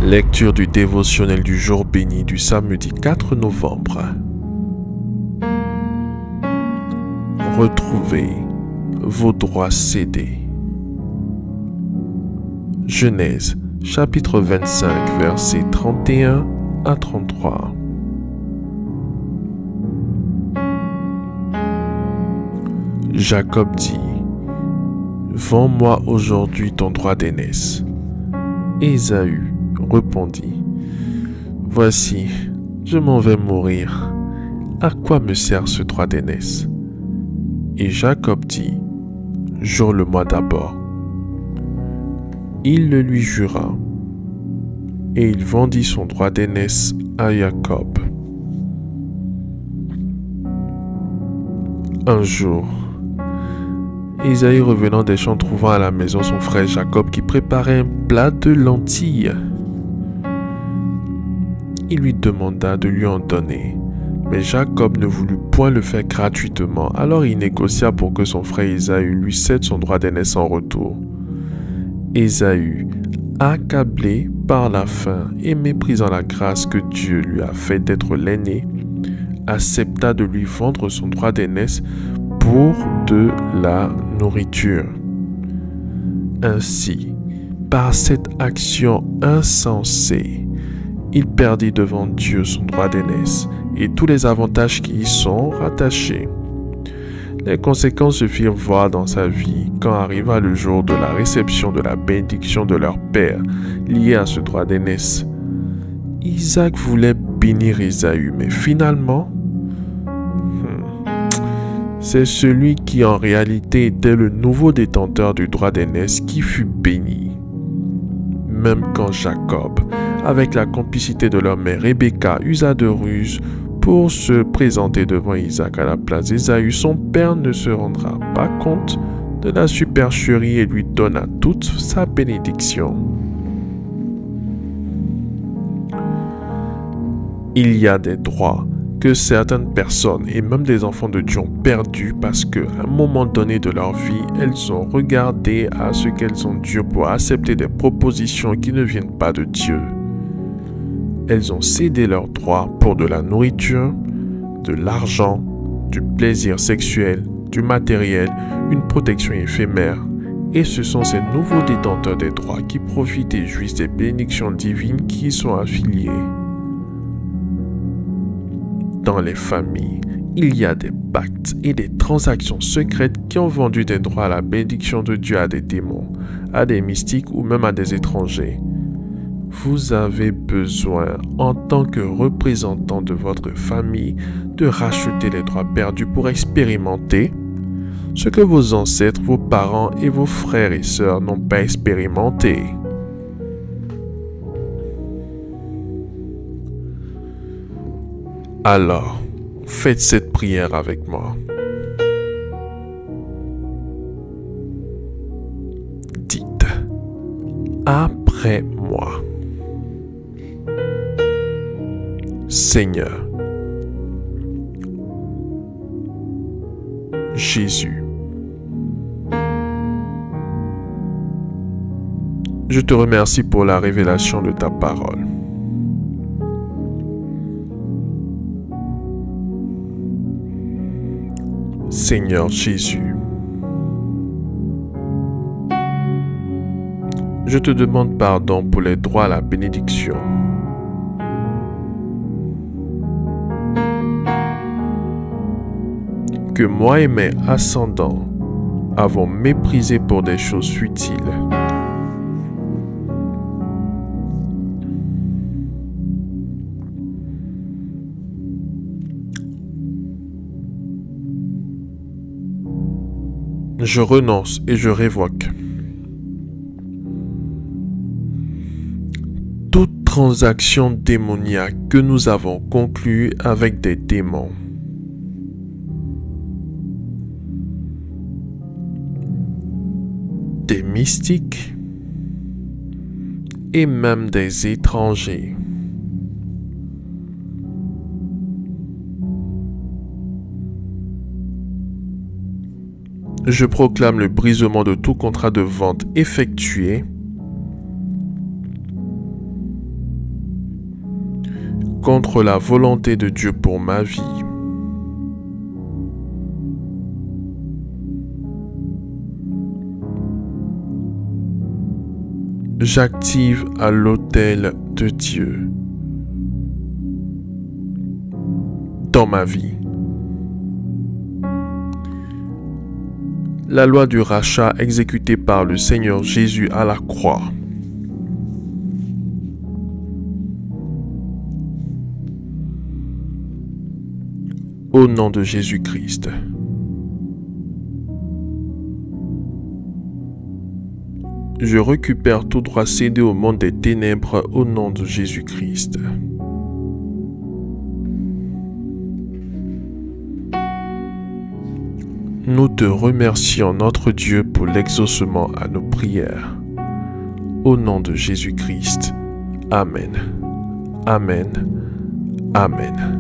Lecture du dévotionnel du jour béni du samedi 4 novembre. Retrouvez vos droits cédés. Genèse, chapitre 25, versets 31 à 33. Jacob dit: Vends-moi aujourd'hui ton droit d'aînesse. Ésaü répondit: Voici, je m'en vais mourir. À quoi me sert ce droit d'aînesse? Et Jacob dit: Jure-le-moi d'abord. Il le lui jura, et il vendit son droit d'aînesse à Jacob. Un jour, Ésaü revenant des champs trouvant à la maison son frère Jacob qui préparait un plat de lentilles. Il lui demanda de lui en donner, mais Jacob ne voulut point le faire gratuitement, alors il négocia pour que son frère Ésaü lui cède son droit d'aînesse en retour. Ésaü, accablé par la faim et méprisant la grâce que Dieu lui a faite d'être l'aîné, accepta de lui vendre son droit d'aînesse pour de la nourriture. Ainsi, par cette action insensée, il perdit devant Dieu son droit d'aînesse et tous les avantages qui y sont rattachés. Les conséquences se firent voir dans sa vie quand arriva le jour de la réception de la bénédiction de leur père liée à ce droit d'aînesse. Isaac voulait bénir Ésaü, mais finalement, c'est celui qui en réalité était le nouveau détenteur du droit d'aînesse qui fut béni. Même quand Jacob, avec la complicité de leur mère Rebecca, usa de ruse pour se présenter devant Isaac à la place d'Ésaü, son père ne se rendra pas compte de la supercherie et lui donna toute sa bénédiction. Il y a des droits que certaines personnes et même des enfants de Dieu ont perdus parce qu'à un moment donné de leur vie, elles ont regardé à ce qu'elles ont dû pour accepter des propositions qui ne viennent pas de Dieu. Elles ont cédé leurs droits pour de la nourriture, de l'argent, du plaisir sexuel, du matériel, une protection éphémère. Et ce sont ces nouveaux détenteurs des droits qui profitent et jouissent des bénédictions divines qui y sont affiliées. Dans les familles, il y a des pactes et des transactions secrètes qui ont vendu des droits à la bénédiction de Dieu à des démons, à des mystiques ou même à des étrangers. Vous avez besoin, en tant que représentant de votre famille, de racheter les droits perdus pour expérimenter ce que vos ancêtres, vos parents et vos frères et sœurs n'ont pas expérimenté. Alors, faites cette prière avec moi. Dites: après moi. Seigneur Jésus, je te remercie pour la révélation de ta parole. Seigneur Jésus, je te demande pardon pour les droits à la bénédiction. Que moi et mes ascendants avons méprisé pour des choses futiles. Je renonce et je révoque toute transaction démoniaque que nous avons conclue avec des démons. Des mystiques et même des étrangers. Je proclame le brisement de tout contrat de vente effectué contre la volonté de Dieu pour ma vie. J'active à l'autel de Dieu dans ma vie. La loi du rachat exécutée par le Seigneur Jésus à la croix. Au nom de Jésus-Christ. Je récupère tout droit cédé au monde des ténèbres au nom de Jésus-Christ. Nous te remercions, notre Dieu, pour l'exaucement à nos prières. Au nom de Jésus-Christ. Amen. Amen. Amen.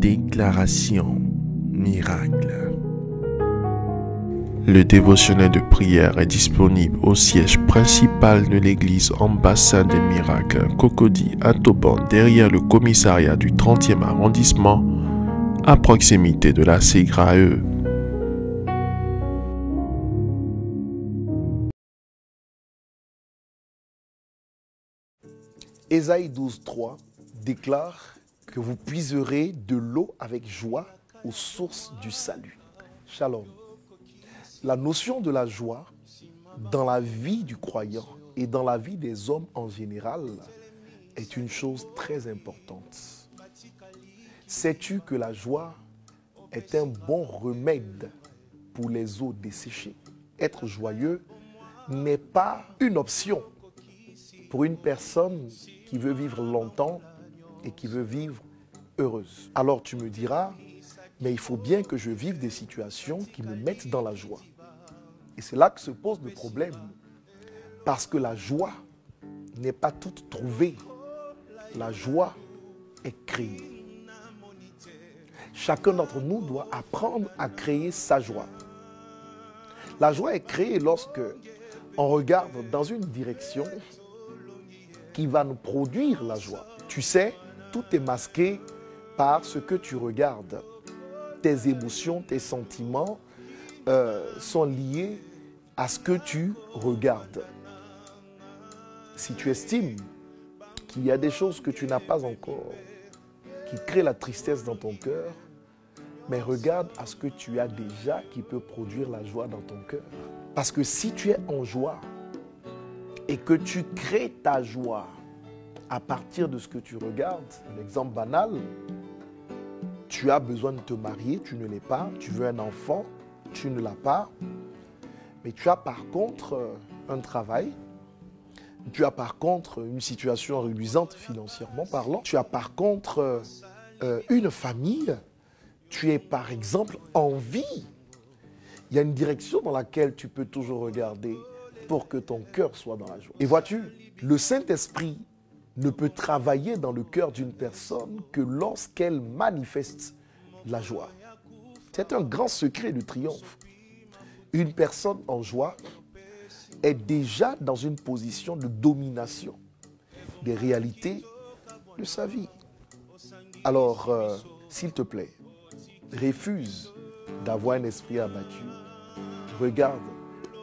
Déclaration miracle. Le dévotionnel de prière est disponible au siège principal de l'église Ambassade des Miracles, Cocody à Toban, derrière le commissariat du 30e arrondissement, à proximité de la SEGRAE. Ésaïe 12:3 déclare que vous puiserez de l'eau avec joie aux sources du salut. Shalom. La notion de la joie dans la vie du croyant et dans la vie des hommes en général est une chose très importante. Sais-tu que la joie est un bon remède pour les eaux desséchées? Être joyeux n'est pas une option pour une personne qui veut vivre longtemps et qui veut vivre heureuse. Alors tu me diras, mais il faut bien que je vive des situations qui me mettent dans la joie. Et c'est là que se pose le problème. Parce que la joie n'est pas toute trouvée. La joie est créée. Chacun d'entre nous doit apprendre à créer sa joie. La joie est créée lorsque on regarde dans une direction qui va nous produire la joie. Tu sais, tout est masqué par ce que tu regardes. Tes émotions, tes sentiments sont liés à ce que tu regardes. Si tu estimes qu'il y a des choses que tu n'as pas encore, qui créent la tristesse dans ton cœur, mais regarde à ce que tu as déjà qui peut produire la joie dans ton cœur. Parce que si tu es en joie et que tu crées ta joie à partir de ce que tu regardes, un exemple banal, tu as besoin de te marier, tu ne l'es pas, tu veux un enfant, tu ne l'as pas, mais tu as par contre un travail, tu as par contre une situation reluisante financièrement parlant, tu as par contre une famille, tu es par exemple en vie. Il y a une direction dans laquelle tu peux toujours regarder pour que ton cœur soit dans la joie. Et vois-tu, le Saint-Esprit ne peut travailler dans le cœur d'une personne que lorsqu'elle manifeste la joie. C'est un grand secret du triomphe. Une personne en joie est déjà dans une position de domination des réalités de sa vie. Alors, s'il te plaît, refuse d'avoir un esprit abattu. Regarde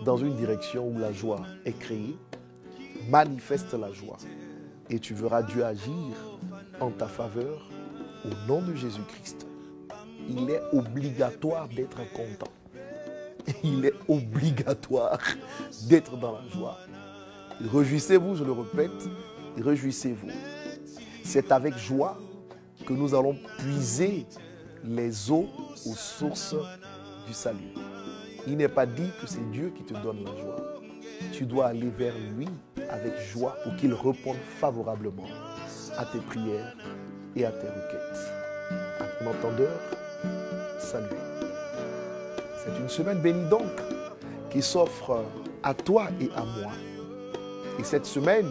dans une direction où la joie est créée, manifeste la joie et tu verras Dieu agir en ta faveur au nom de Jésus-Christ. Il est obligatoire d'être content. Il est obligatoire d'être dans la joie. Réjouissez-vous, je le répète, réjouissez-vous. C'est avec joie que nous allons puiser les eaux aux sources du salut. Il n'est pas dit que c'est Dieu qui te donne la joie. Tu dois aller vers lui avec joie pour qu'il réponde favorablement à tes prières et à tes requêtes. À ton entendeur, salut. C'est une semaine bénie donc qui s'offre à toi et à moi. Et cette semaine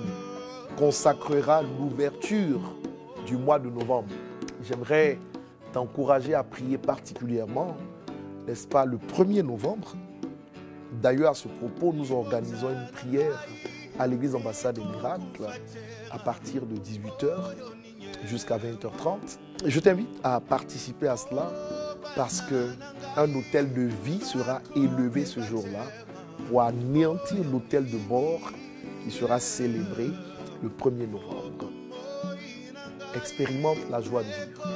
consacrera l'ouverture du mois de novembre. J'aimerais t'encourager à prier particulièrement, n'est-ce pas, le 1er novembre. D'ailleurs, à ce propos, nous organisons une prière à l'église Ambassade des Miracles à partir de 18h jusqu'à 20h30. Je t'invite à participer à cela parce qu'un hôtel de vie sera élevé ce jour-là pour anéantir l'hôtel de mort qui sera célébré le 1er novembre. Expérimente la joie de vivre.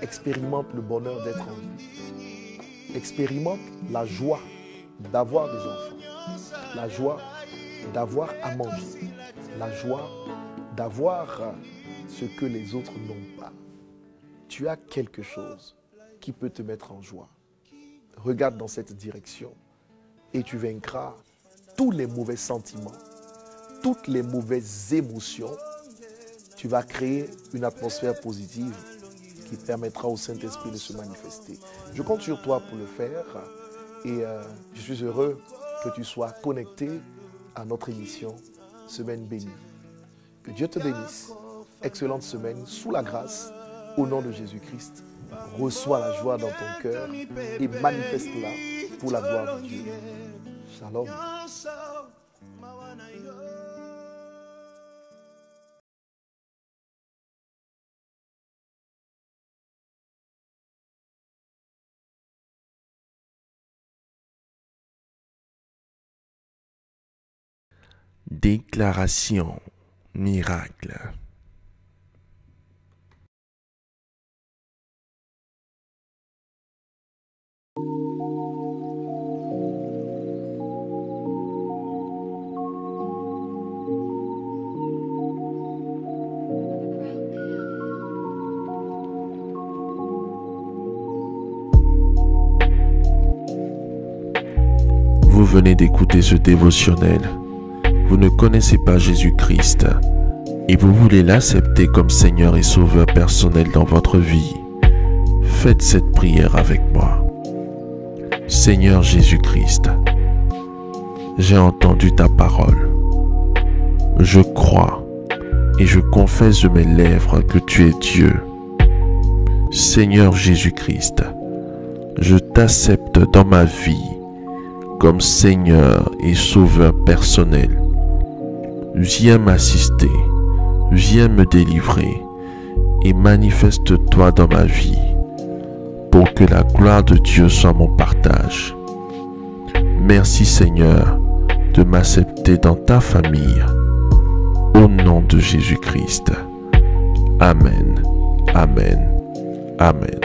Expérimente le bonheur d'être en vie. Expérimente la joie d'avoir des enfants. La joie d'avoir à manger. La joie d'avoir ce que les autres n'ont pas. Tu as quelque chose qui peut te mettre en joie. Regarde dans cette direction et tu vaincras tous les mauvais sentiments, toutes les mauvaises émotions. Tu vas créer une atmosphère positive qui permettra au Saint-Esprit de se manifester. Je compte sur toi pour le faire et je suis heureux que tu sois connecté à notre émission Semaine bénie. Que Dieu te bénisse. Excellente semaine sous la grâce au nom de Jésus-Christ. Reçois la joie dans ton cœur et manifeste-la pour la gloire de Dieu. Shalom. Déclaration miracle. Vous venez d'écouter ce dévotionnel. Vous ne connaissez pas Jésus-Christ et vous voulez l'accepter comme Seigneur et Sauveur personnel dans votre vie. Faites cette prière avec moi. Seigneur Jésus-Christ, j'ai entendu ta parole. Je crois et je confesse de mes lèvres que tu es Dieu. Seigneur Jésus-Christ, je t'accepte dans ma vie comme Seigneur et Sauveur personnel. Viens m'assister, viens me délivrer et manifeste-toi dans ma vie pour que la gloire de Dieu soit mon partage. Merci Seigneur de m'accepter dans ta famille. Au nom de Jésus-Christ. Amen. Amen. Amen.